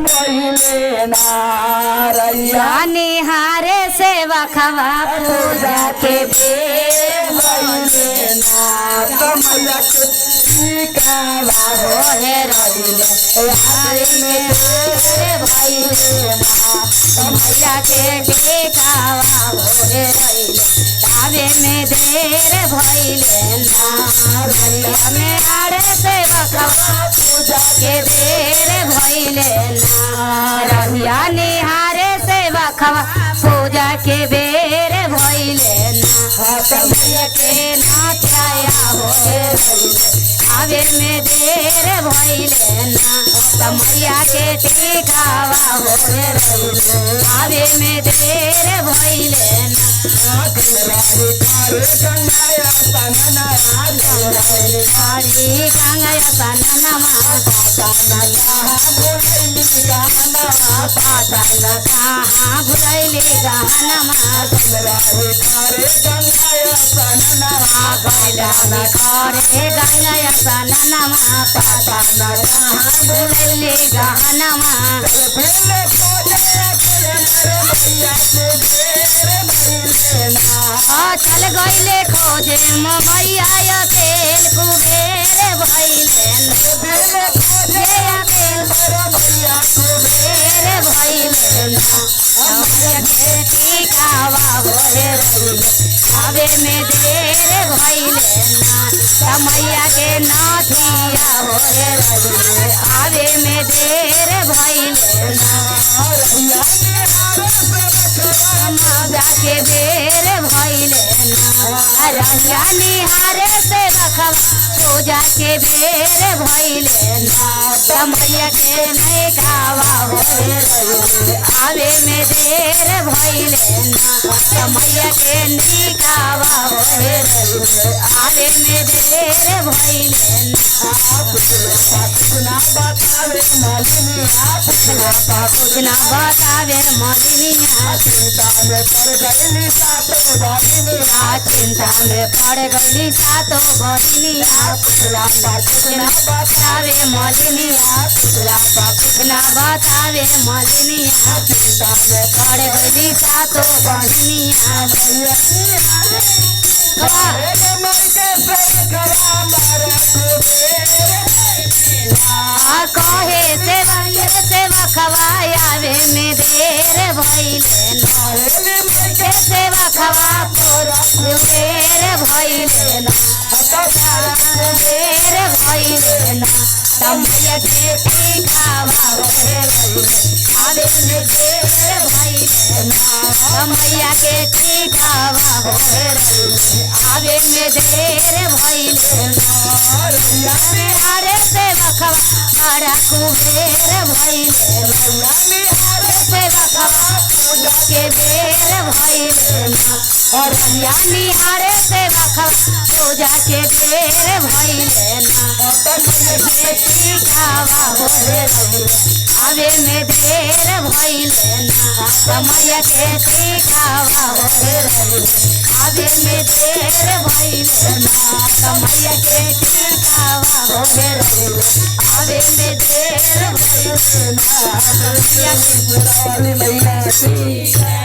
भइले नारैया निहारे सेवा खवा पूजा के बेर भइले ना कमैया के टिकावा होए रहिले आवे में देर भइले ना कमैया के टिकावा होए रहिले आवे में देर भइले ना रहिया में आड़े सेवा खवा पूजा के बेर भइले ना रहिया निहारे सेवा खवा पूजा के बेर भइले ना कमैया के नाथाया होए रहिले आवे में देर भइले ना कमैया के टिकावा होए रहिले आवे में देर भइले ना गंगाया सनना हरी गंगाया सननमा पातल कहाँ भुलैली गहनमा गंगाया सनना बैलानी खरे गंगाया सननमा पातल कहाँ भुलैली गहनमा चल गईले खोजे मैया अकेल कुबेर भइले कुबेर भइले कमैया के टिकावा होए रहिले आवे में देर भइले ना कमैया के नाथिया होए रहिले आवे में देर भइले ना के बेर भइले ना रहिया निहारे से रखवा पूजा के बेर भइले ना कमैया के नहीं खावा होए रहिले आवे में देर भइले ना कमैया के नहीं खावा होए रहिले आवे में देर भइले ना बतावे मालिनिया कुछ ना बतावे मालिनिया चिंता में पड़ गई सातो बहिनिया चिंता में पड़ गई सातो बहिनिया कुछ ना बतावे मालिनिया कुछ ना बतावे मालिनिया चिंता में पड़ गई सातो बहिनिया कहे सेवा खवायावे में देर भइले ना सेवा खवा देर भइले ना देर भइले ना कमैया के टिकावा होए रहिले आवे में देर भइले ना कमैया के टिकावा होए रहिले आवे में देर भइले ना हरे सेवा खवा बड़ा कुबेर भइले सेवा खवा पूजा के बेर भइले ना और निहारे सेवा खवा पूजा के बेर भइले ना टिकावा होए रहिले आवे में देर भइले ना कमैया के टिकावा होए रहिले आवे में देर भइले ना कमैया के टिकावा होए रहिले आवे में देर भइले ना कमैया के